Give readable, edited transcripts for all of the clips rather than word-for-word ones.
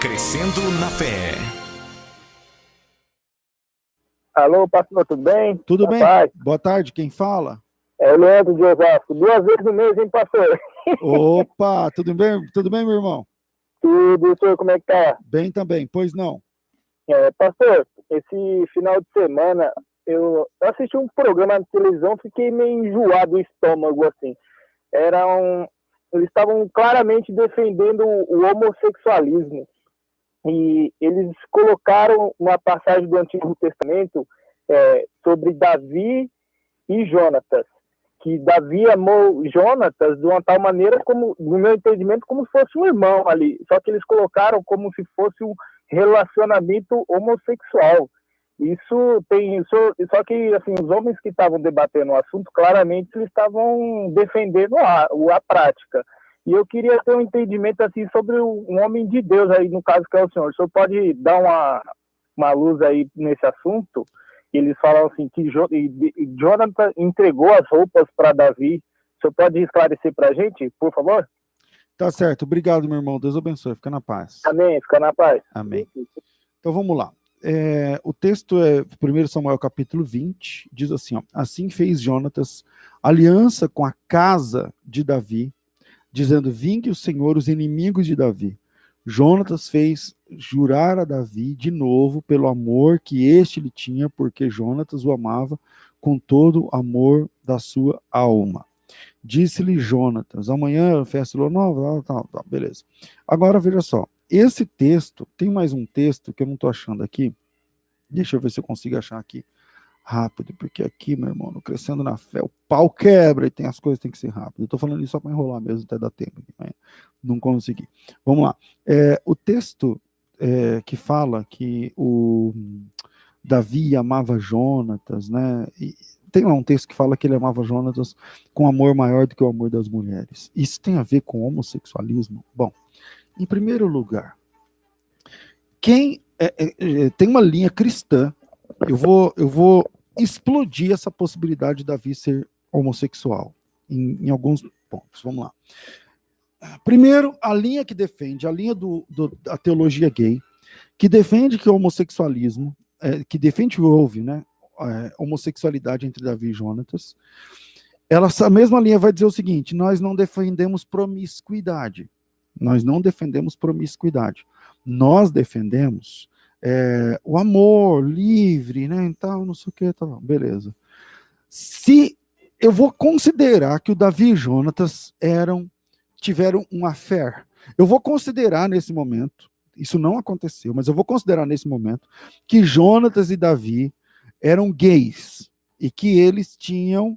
Crescendo na fé. Alô, pastor, tudo bem? Tudo bem? Paz. Boa tarde, quem fala? É o Leandro de Osasco. 2 vezes no mês, hein, pastor? Opa, tudo bem, meu irmão? Tudo, senhor, como é que tá? Bem também, pois não. Pastor, esse final de semana eu assisti um programa na televisão, fiquei meio enjoado do estômago, assim. Eles estavam claramente defendendo o homossexualismo. E eles colocaram uma passagem do Antigo Testamento sobre Davi e Jonatas, que Davi amou Jonatas de uma tal maneira, como, no meu entendimento, como se fosse um irmão ali, só que eles colocaram como se fosse um relacionamento homossexual. Isso tem, só que assim, os homens que estavam debatendo o assunto, claramente eles estavam defendendo a prática. E eu queria ter um entendimento assim sobre um homem de Deus aí, no caso que é o senhor. O senhor pode dar uma luz aí nesse assunto? Eles falam assim que Jonathan entregou as roupas para Davi. O senhor pode esclarecer para a gente, por favor? Tá certo, obrigado, meu irmão. Deus abençoe, fica na paz. Amém, fica na paz. Amém. Então vamos lá. O texto é 1 Samuel capítulo 20, diz assim, ó, assim fez Jonatas aliança com a casa de Davi, dizendo, vingue o Senhor os inimigos de Davi. Jonatas fez jurar a Davi de novo pelo amor que este lhe tinha, porque Jonatas o amava com todo o amor da sua alma. Disse-lhe Jonatas, amanhã festa lua nova, tal, beleza. Agora veja só, esse texto, tem mais um texto que eu não estou achando aqui, deixa eu ver se eu consigo achar aqui rápido, porque aqui, meu irmão, no Crescendo na Fé, o pau quebra e tem as coisas que tem que ser rápido. Eu tô falando isso só para enrolar mesmo, até dar tempo, mas não consegui. Vamos lá. O texto que fala que o Davi amava Jonatas, né? E tem lá um texto que fala que ele amava Jonatas com amor maior do que o amor das mulheres. Isso tem a ver com homossexualismo? Bom, em primeiro lugar, tem uma linha cristã. Eu vou explodir essa possibilidade de Davi ser homossexual em alguns pontos. Vamos lá. Primeiro, a linha que defende, a linha da teologia gay, que defende que o homossexualismo, que defende que houve, né, homossexualidade entre Davi e Jonatas, essa mesma linha vai dizer o seguinte: nós não defendemos promiscuidade. Nós não defendemos promiscuidade. Nós defendemos o amor livre, né, então, não sei o que, tá, beleza. Se eu vou considerar que o Davi e Jonatas tiveram um affair, eu vou considerar nesse momento, isso não aconteceu, mas eu vou considerar nesse momento que Jonatas e Davi eram gays e que eles tinham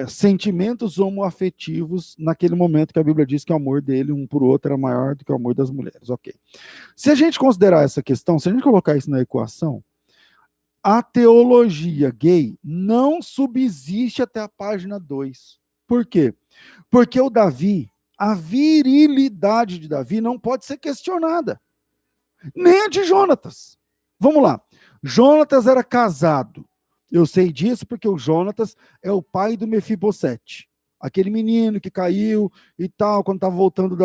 sentimentos homoafetivos naquele momento que a Bíblia diz que o amor dele um por outro era maior do que o amor das mulheres. Ok. Se a gente considerar essa questão, se a gente colocar isso na equação, a teologia gay não subsiste até a página 2. Por quê? Porque o Davi, a virilidade de Davi não pode ser questionada. Nem a de Jonatas. Vamos lá. Jonatas era casado. Eu sei disso porque o Jonatas é o pai do Mefibosete. Aquele menino que caiu e tal, quando estava voltando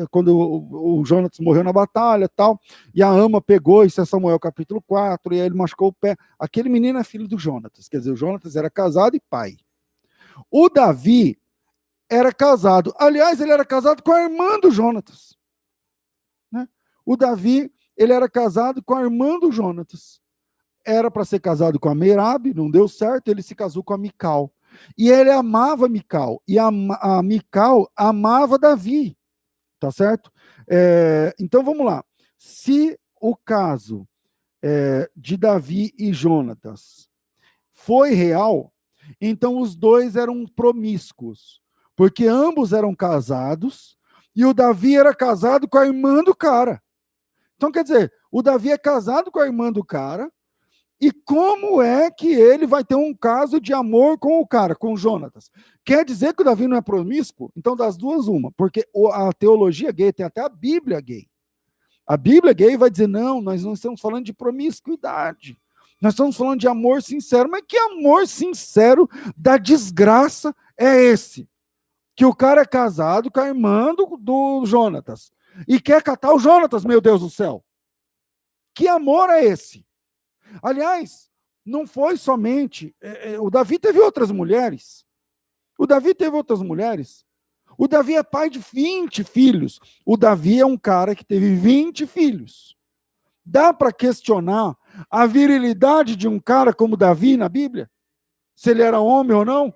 quando o Jonatas morreu na batalha e tal, e a ama pegou, isso é Samuel capítulo 4, e aí ele machucou o pé. Aquele menino é filho do Jonatas, quer dizer, o Jonatas era casado e pai. O Davi era casado, aliás, ele era casado com a irmã do Jonatas. Né? O Davi, ele era casado com a irmã do Jonatas. Era para ser casado com a Merabe, não deu certo, ele se casou com a Mical. E ele amava Mical, e a Mical amava Davi, tá certo? Então vamos lá. Se o caso de Davi e Jonatas foi real, então os dois eram promíscuos, porque ambos eram casados, e o Davi era casado com a irmã do cara. Então quer dizer, o Davi é casado com a irmã do cara, e como é que ele vai ter um caso de amor com o cara, com Jonatas? Quer dizer que o Davi não é promíscuo? Então, das duas, uma. Porque a teologia gay, tem até a Bíblia gay. A Bíblia gay vai dizer, não, nós não estamos falando de promiscuidade. Nós estamos falando de amor sincero. Mas que amor sincero da desgraça é esse? Que o cara é casado com a irmã do Jonatas. e quer catar o Jonatas, meu Deus do céu. Que amor é esse? Aliás, não foi somente... o Davi teve outras mulheres. O Davi é pai de 20 filhos. O Davi é um cara que teve 20 filhos. Dá para questionar a virilidade de um cara como Davi na Bíblia? Se ele era homem ou não?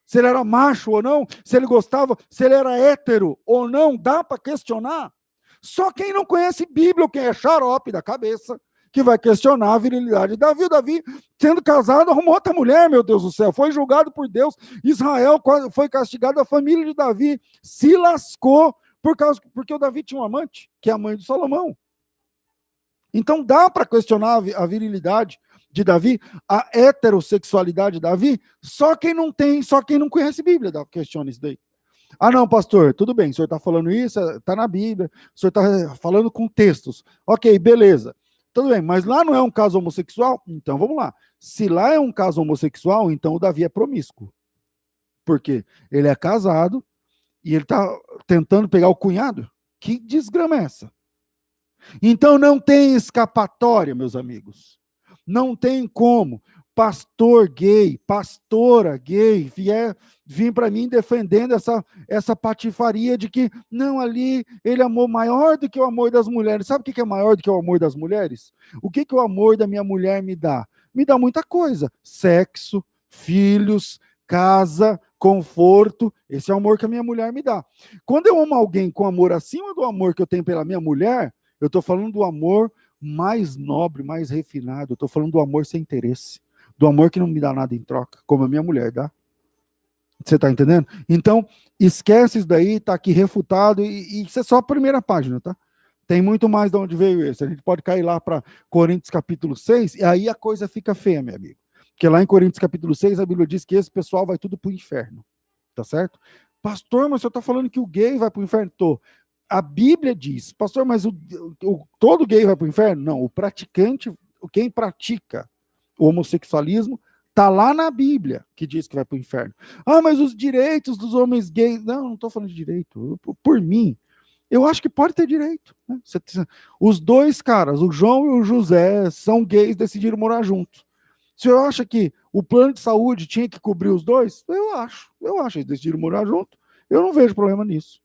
Se ele era macho ou não? Se ele gostava, se ele era hétero ou não? Dá para questionar? Só quem não conhece Bíblia, ou quem é xarope da cabeça, que vai questionar a virilidade de Davi. O Davi, sendo casado, arrumou outra mulher, meu Deus do céu. Foi julgado por Deus. Israel foi castigado. A família de Davi se lascou porque o Davi tinha um amante, que é a mãe de Salomão. Então dá para questionar a virilidade de Davi, a heterossexualidade de Davi, só quem não conhece Bíblia questiona isso daí. Ah, não, pastor, tudo bem, o senhor está falando isso, está na Bíblia, o senhor está falando com textos. Ok, beleza, tudo bem, mas lá não é um caso homossexual? Então vamos lá. Se lá é um caso homossexual, então o Davi é promíscuo. Porque ele é casado e ele está tentando pegar o cunhado. Que desgrama é essa? Então não tem escapatória, meus amigos. Não tem como pastor gay, pastora gay vir para mim defendendo essa patifaria de que não, ali ele amou maior do que o amor das mulheres. Sabe o que é maior do que o amor das mulheres? O que o amor da minha mulher me dá? Me dá muita coisa. Sexo, filhos, casa, conforto. Esse é o amor que a minha mulher me dá. Quando eu amo alguém com amor acima do amor que eu tenho pela minha mulher, eu estou falando do amor mais nobre, mais refinado. Eu estou falando do amor sem interesse. Do amor que não me dá nada em troca, como a minha mulher dá. Você está entendendo? Então, esquece isso daí, está aqui refutado, e isso é só a primeira página, tá? Tem muito mais de onde veio esse. A gente pode cair lá para Coríntios capítulo 6, e aí a coisa fica feia, meu amigo. Porque lá em Coríntios capítulo 6, a Bíblia diz que esse pessoal vai tudo para o inferno. Tá certo? Pastor, mas o senhor está falando que o gay vai para o inferno? Tô. A Bíblia diz, pastor, mas todo gay vai para o inferno? Não, o praticante, quem pratica o homossexualismo, está lá na Bíblia que diz que vai para o inferno. Ah, mas os direitos dos homens gays... Não estou falando de direito. Por mim, eu acho que pode ter direito. Né? Os dois caras, o João e o José, são gays, decidiram morar juntos. Se eu acho que o plano de saúde tinha que cobrir os dois, eu acho, eles decidiram morar junto. Eu não vejo problema nisso.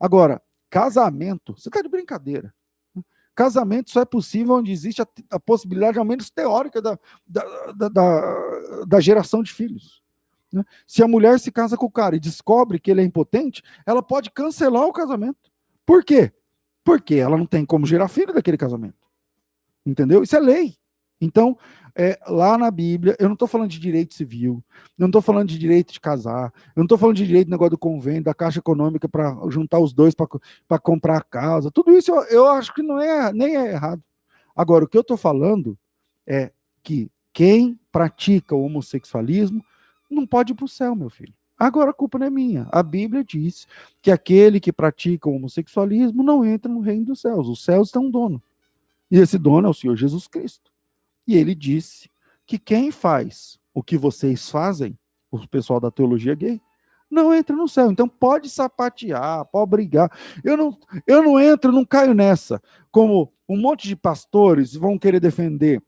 Agora, casamento, você está de brincadeira. Casamento só é possível onde existe a possibilidade, ao menos teórica, da geração de filhos. Né? Se a mulher se casa com o cara e descobre que ele é impotente, ela pode cancelar o casamento. Por quê? Porque ela não tem como gerar filho daquele casamento. Entendeu? Isso é lei. Então, lá na Bíblia, eu não estou falando de direito civil, eu não estou falando de direito de casar, eu não estou falando de direito do negócio do convênio, da Caixa Econômica para juntar os dois para comprar a casa. Tudo isso eu acho que nem é errado. Agora, o que eu estou falando é que quem pratica o homossexualismo não pode ir para o céu, meu filho. Agora a culpa não é minha. A Bíblia diz que aquele que pratica o homossexualismo não entra no reino dos céus. Os céus têm um dono. E esse dono é o Senhor Jesus Cristo. E ele disse que quem faz o que vocês fazem, o pessoal da teologia gay, não entra no céu. Então pode sapatear, pode brigar. Eu não entro, não caio nessa. Como um monte de pastores vão querer defender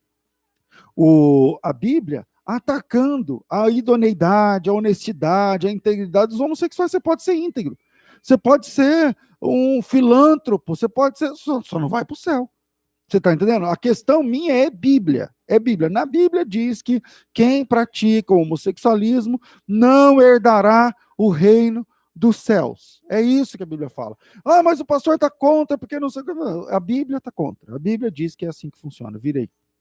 a Bíblia, atacando a idoneidade, a honestidade, a integridade dos homossexuais. Você pode ser íntegro. Você pode ser um filântropo. Você pode ser... Só não vai para o céu. Você está entendendo? A questão minha é Bíblia. É Bíblia. Na Bíblia diz que quem pratica o homossexualismo não herdará o reino dos céus. É isso que a Bíblia fala. Ah, mas o pastor está contra porque não sei o que. A Bíblia está contra. A Bíblia diz que é assim que funciona. Virei.